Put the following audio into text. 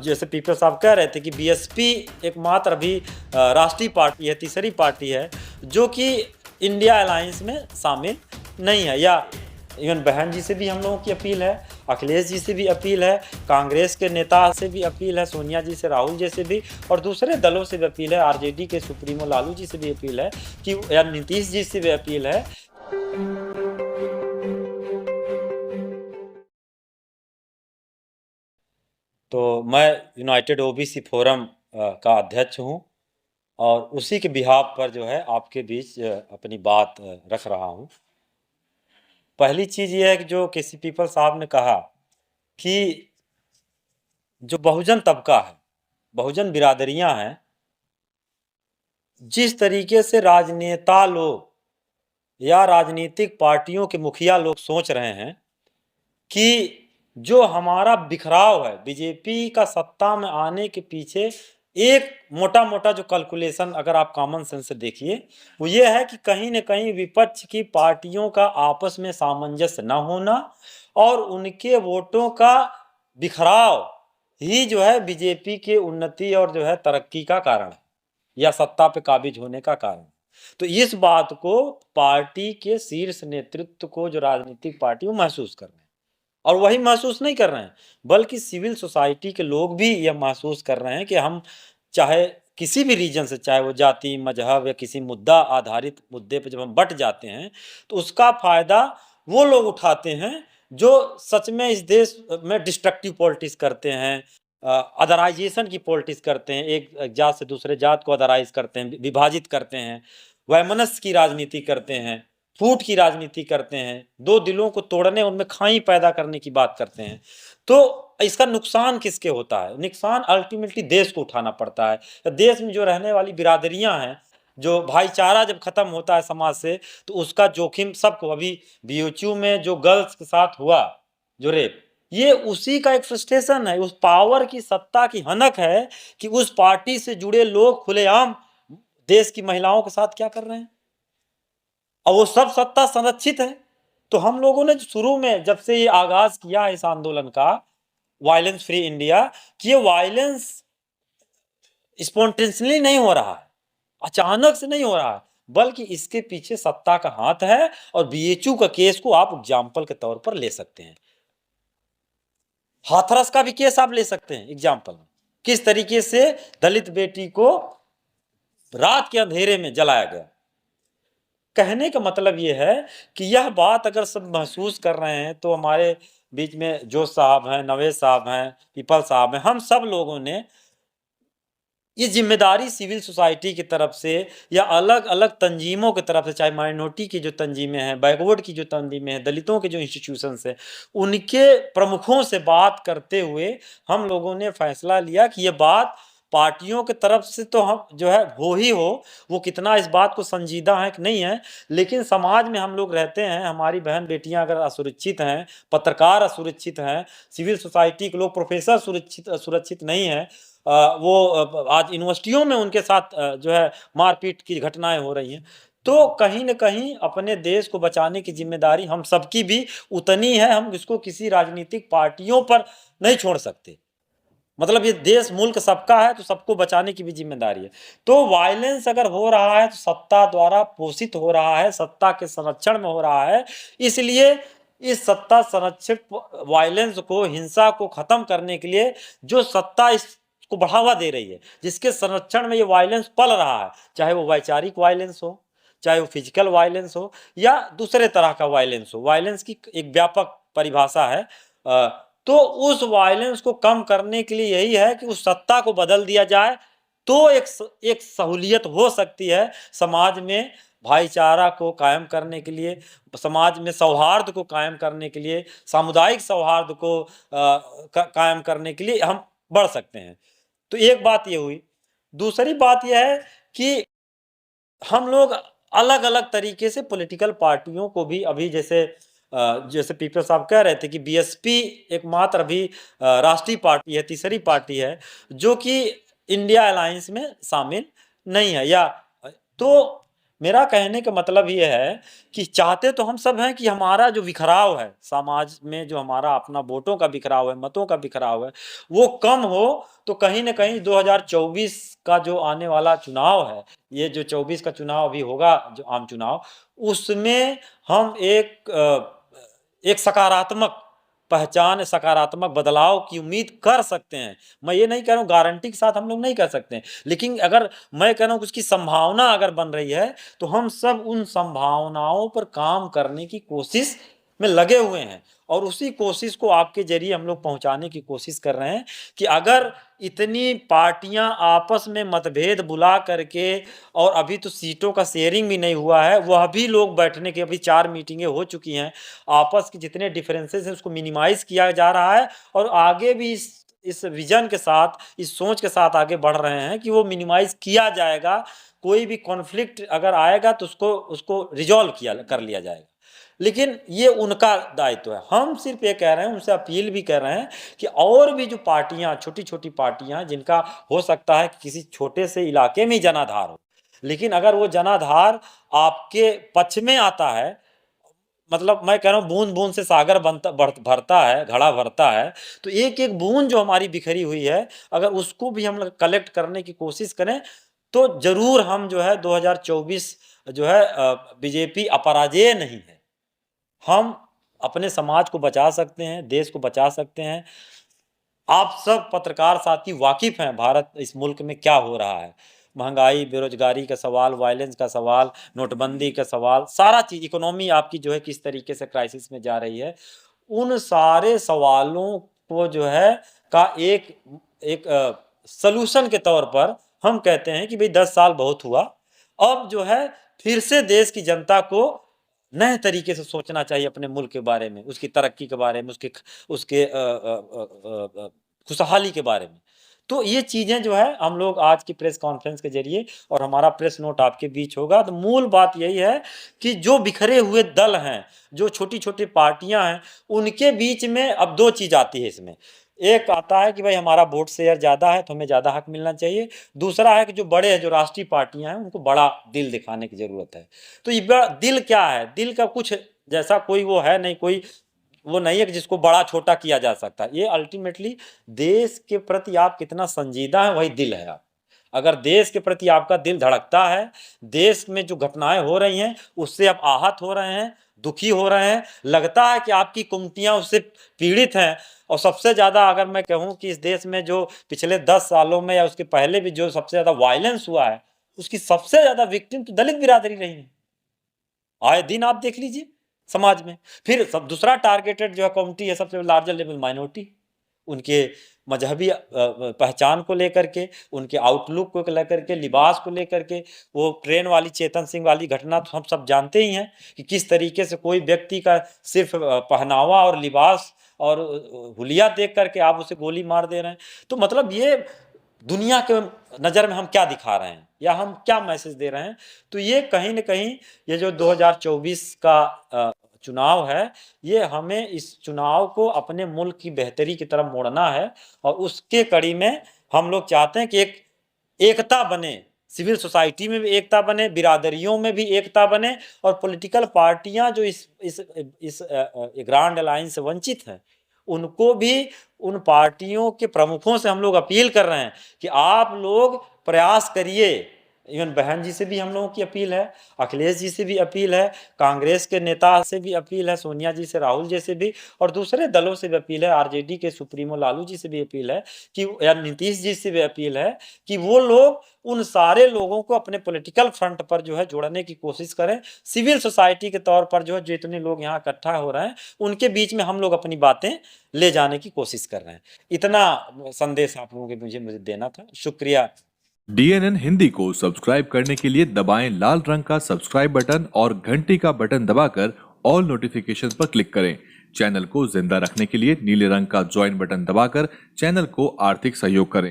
जैसे पीपल साहब कह रहे थे कि बीएसपी एकमात्र अभी राष्ट्रीय पार्टी है, तीसरी पार्टी है जो कि इंडिया अलायंस में शामिल नहीं है। या इवन बहन जी से भी हम लोगों की अपील है, अखिलेश जी से भी अपील है, कांग्रेस के नेता से भी अपील है, सोनिया जी से, राहुल जी से भी, और दूसरे दलों से भी अपील है, आरजेडी के सुप्रीमो लालू जी से भी अपील है कि, या नीतीश जी से भी अपील है। तो मैं यूनाइटेड ओबीसी फोरम का अध्यक्ष हूं और उसी के बिहाफ पर जो है आपके बीच अपनी बात रख रहा हूं। पहली चीज ये है कि जो केसी पीपल साहब ने कहा कि जो बहुजन तबका है, बहुजन बिरादरियां हैं, जिस तरीके से राजनेता लोग या राजनीतिक पार्टियों के मुखिया लोग सोच रहे हैं कि जो हमारा बिखराव है, बीजेपी का सत्ता में आने के पीछे एक मोटा मोटा जो कैलकुलेशन अगर आप कॉमन सेंस से देखिए, वो ये है कि कहीं न कहीं विपक्ष की पार्टियों का आपस में सामंजस्य न होना और उनके वोटों का बिखराव ही जो है बीजेपी के उन्नति और जो है तरक्की का कारण है या सत्ता पे काबिज होने का कारण। तो इस बात को पार्टी के शीर्ष नेतृत्व को, जो राजनीतिक पार्टी, वो महसूस कर रहे हैं, और वही महसूस नहीं कर रहे हैं बल्कि सिविल सोसाइटी के लोग भी यह महसूस कर रहे हैं कि हम चाहे किसी भी रीजन से, चाहे वो जाति, मजहब या किसी मुद्दा आधारित मुद्दे पर जब हम बट जाते हैं तो उसका फायदा वो लोग उठाते हैं जो सच में इस देश में डिस्ट्रक्टिव पॉलिटिक्स करते हैं, अदराइजेशन की पॉलिटिक्स करते हैं, एक जात से दूसरे जात को अदराइज करते हैं, विभाजित करते हैं, वैमनस्य की राजनीति करते हैं, फूट की राजनीति करते हैं, दो दिलों को तोड़ने, उनमें खाई पैदा करने की बात करते हैं। तो इसका नुकसान किसके होता है? नुकसान अल्टीमेटली देश को उठाना पड़ता है। तो देश में जो रहने वाली बिरादरियां हैं, जो भाईचारा जब खत्म होता है समाज से, तो उसका जोखिम सबको, अभी बीओचयू में जो गर्ल्स के साथ हुआ जो रेप, ये उसी का एक फ्रस्ट्रेशन है, उस पावर की, सत्ता की हनक है कि उस पार्टी से जुड़े लोग खुलेआम देश की महिलाओं के साथ क्या कर रहे हैं, और वो सब सत्ता संरक्षित है। तो हम लोगों ने शुरू में जब से ये आगाज किया इस आंदोलन का, वायलेंस फ्री इंडिया, कि ये वायलेंस स्पॉन्टेनियसली नहीं हो रहा है, अचानक से नहीं हो रहा है, बल्कि इसके पीछे सत्ता का हाथ है। और बीएचयू का केस को आप एग्जाम्पल के तौर पर ले सकते हैं, हाथरस का भी केस आप ले सकते हैं एग्जाम्पल में, किस तरीके से दलित बेटी को रात के अंधेरे में जलाया गया। कहने का मतलब ये है कि यह बात अगर सब महसूस कर रहे हैं, तो हमारे बीच में जोश साहब हैं, नवेद साहब हैं, पीपल साहब हैं, हम सब लोगों ने ये जिम्मेदारी सिविल सोसाइटी की तरफ से या अलग अलग तंजीमों की तरफ से, चाहे माइनॉरिटी की जो तंजीमें हैं, बैकवर्ड की जो तंजीमें हैं, दलितों के जो इंस्टीट्यूशंस हैं, उनके प्रमुखों से बात करते हुए हम लोगों ने फैसला लिया कि ये बात पार्टियों की तरफ से तो हम जो है हो ही हो, वो कितना इस बात को संजीदा है कि नहीं है, लेकिन समाज में हम लोग रहते हैं, हमारी बहन बेटियां अगर असुरक्षित हैं, पत्रकार असुरक्षित हैं, सिविल सोसाइटी के लोग, प्रोफेसर सुरक्षित सुरक्षित नहीं है, वो आज यूनिवर्सिटियों में उनके साथ जो है मारपीट की घटनाएं हो रही हैं। तो कहीं न कहीं अपने देश को बचाने की जिम्मेदारी हम सबकी भी उतनी है, हम इसको किसी राजनीतिक पार्टियों पर नहीं छोड़ सकते। मतलब ये देश मुल्क सबका है, तो सबको बचाने की भी जिम्मेदारी है। तो वायलेंस अगर हो रहा है तो सत्ता द्वारा पोषित हो रहा है, सत्ता के संरक्षण में हो रहा है। इसलिए इस सत्ता संरक्षित वायलेंस को, हिंसा को खत्म करने के लिए जो सत्ता इसको बढ़ावा दे रही है, जिसके संरक्षण में ये वायलेंस पल रहा है, चाहे वो वैचारिक वायलेंस हो, चाहे वो फिजिकल वायलेंस हो, या दूसरे तरह का वायलेंस हो। वायलेंस की एक व्यापक परिभाषा है। तो उस वायलेंस को कम करने के लिए यही है कि उस सत्ता को बदल दिया जाए, तो एक सहूलियत हो सकती है समाज में भाईचारा को कायम करने के लिए, समाज में सौहार्द को कायम करने के लिए, सामुदायिक सौहार्द को कायम करने के लिए हम बढ़ सकते हैं। तो एक बात ये हुई। दूसरी बात यह है कि हम लोग अलग अलग तरीके से पॉलिटिकल पार्टियों को भी, अभी जैसे पीपल साहब कह रहे थे कि बीएसपी एकमात्र अभी राष्ट्रीय पार्टी है, तीसरी पार्टी है जो कि इंडिया अलायंस में शामिल नहीं है। या तो मेरा कहने का मतलब ये है कि चाहते तो हम सब हैं कि हमारा जो बिखराव है समाज में, जो हमारा अपना वोटों का बिखराव है, मतों का बिखराव है, वो कम हो। तो कहीं न कहीं 2024 का जो आने वाला चुनाव है, ये जो 24 का चुनाव अभी होगा, जो आम चुनाव, उसमें हम एक सकारात्मक पहचान, सकारात्मक बदलाव की उम्मीद कर सकते हैं। मैं ये नहीं कह रहा हूँ गारंटी के साथ हम लोग नहीं कर सकते हैं, लेकिन अगर मैं कह रहा हूँ कि उसकी संभावना अगर बन रही है, तो हम सब उन संभावनाओं पर काम करने की कोशिश में लगे हुए हैं और उसी कोशिश को आपके ज़रिए हम लोग पहुँचाने की कोशिश कर रहे हैं कि अगर इतनी पार्टियां आपस में मतभेद बुला करके, और अभी तो सीटों का शेयरिंग भी नहीं हुआ है, वह भी लोग बैठने की, अभी 4 मीटिंगें हो चुकी हैं, आपस के जितने डिफरेंसेस हैं उसको मिनिमाइज किया जा रहा है और आगे भी इस विजन के साथ, इस सोच के साथ आगे बढ़ रहे हैं कि वो मिनिमाइज किया जाएगा। कोई भी कॉन्फ्लिक्ट अगर आएगा तो उसको उसको रिजॉल्व किया कर लिया जाएगा। लेकिन ये उनका दायित्व है। हम सिर्फ ये कह रहे हैं, उनसे अपील भी कर रहे हैं कि और भी जो पार्टियां, छोटी-छोटी पार्टियां, जिनका हो सकता है कि किसी छोटे से इलाके में ही जनाधार हो, लेकिन अगर वो जनाधार आपके पक्ष में आता है, मतलब मैं कह रहा हूँ बूंद-बूंद से सागर बनता भरता है, घड़ा भरता है, तो एक-एक बूंद जो हमारी बिखरी हुई है, अगर उसको भी हम लोग कलेक्ट करने की कोशिश करें, तो ज़रूर हम जो है 2024 जो है बीजेपी अपराजेय नहीं है। हम अपने समाज को बचा सकते हैं, देश को बचा सकते हैं। आप सब पत्रकार साथी वाकिफ़ हैं भारत, इस मुल्क में क्या हो रहा है। महँगाई, बेरोज़गारी का सवाल, वायलेंस का सवाल, नोटबंदी का सवाल, सारा चीज़, इकोनॉमी आपकी जो है किस तरीके से क्राइसिस में जा रही है। उन सारे सवालों को जो है का एक एक सॉल्यूशन के तौर पर हम कहते हैं कि भई 10 साल बहुत हुआ। अब जो है फिर से देश की जनता को नए तरीके से सोचना चाहिए अपने मुल्क के बारे में, उसकी तरक्की के बारे में, उसके उसके खुशहाली के बारे में। तो ये चीज़ें जो है हम लोग आज की प्रेस कॉन्फ्रेंस के ज़रिए, और हमारा प्रेस नोट आपके बीच होगा, तो मूल बात यही है कि जो बिखरे हुए दल हैं, जो छोटी-छोटी पार्टियाँ हैं, उनके बीच में अब 2 चीज़ आती है इसमें। एक आता है कि भाई हमारा वोट शेयर ज़्यादा है तो हमें ज़्यादा हक मिलना चाहिए। दूसरा है कि जो बड़े हैं, जो राष्ट्रीय पार्टियाँ हैं, उनको बड़ा दिल दिखाने की ज़रूरत है। तो ये दिल क्या है? दिल का कुछ जैसा कोई वो है नहीं, कोई वो नहीं है कि जिसको बड़ा-छोटा किया जा सकता है। ये अल्टीमेटली देश के प्रति आप कितना संजीदा हैं, वही दिल है आप। अगर देश के प्रति आपका दिल धड़कता है, देश में जो घटनाएँ हो रही हैं, उससे आप आहत हो रहे हैं, दुखी हो रहे हैं, लगता है कि आपकी कुंतियाँ उससे पीड़ित हैं, और सबसे ज़्यादा अगर मैं कहूँ कि इस देश में जो पिछले 10 सालों में या उसके पहले भी जो सबसे ज़्यादा वायलेंस हुआ है, उसकी सबसे ज़्यादा विक्टिम तो दलित बिरादरी रही है। आए दिन आप देख लीजिए समाज में। फिर सब दूसरा टारगेटेड जो है कम्युनिटी है, सबसे लार्जर लेवल माइनॉरिटी। उनके मजहबी पहचान को लेकर के, उनके आउटलुक को लेकर के, लिबास को लेकर के, वो ट्रेन वाली चेतन सिंह वाली घटना तो हम सब जानते ही हैं कि किस तरीके से कोई व्यक्ति का सिर्फ पहनावा और लिबास और हुलिया देख करके आप उसे गोली मार दे रहे हैं। तो मतलब ये दुनिया के नज़र में हम क्या दिखा रहे हैं या हम क्या मैसेज दे रहे हैं। तो ये कहीं न कहीं ये जो 2024 का चुनाव है, ये हमें इस चुनाव को अपने मुल्क की बेहतरी की तरफ मोड़ना है, और उसके कड़ी में हम लोग चाहते हैं कि एक एकता बने, सिविल सोसाइटी में भी एकता बने, बिरादरियों में भी एकता बने, और पॉलिटिकल पार्टियां जो इस ग्रांड अलायंस से वंचित हैं, उनको भी, उन पार्टियों के प्रमुखों से हम लोग अपील कर रहे हैं कि आप लोग प्रयास करिए। इवन बहन जी से भी हम लोगों की अपील है, अखिलेश जी से भी अपील है, कांग्रेस के नेता से भी अपील है, सोनिया जी से, राहुल जी से भी, और दूसरे दलों से भी अपील है, आरजेडी के सुप्रीमो लालू जी से भी अपील है कि, या नीतीश जी से भी अपील है कि वो लोग उन सारे लोगों को अपने पॉलिटिकल फ्रंट पर जो है जोड़ने की कोशिश करें। सिविल सोसाइटी के तौर पर जो है जितने लोग यहाँ इकट्ठा हो रहे हैं, उनके बीच में हम लोग अपनी बातें ले जाने की कोशिश कर रहे हैं। इतना संदेश आप लोगों के मुझे देना था। शुक्रिया। DNN हिंदी को सब्सक्राइब करने के लिए दबाएं लाल रंग का सब्सक्राइब बटन और घंटी का बटन दबाकर ऑल नोटिफिकेशन पर क्लिक करें। चैनल को जिंदा रखने के लिए नीले रंग का ज्वाइन बटन दबाकर चैनल को आर्थिक सहयोग करें।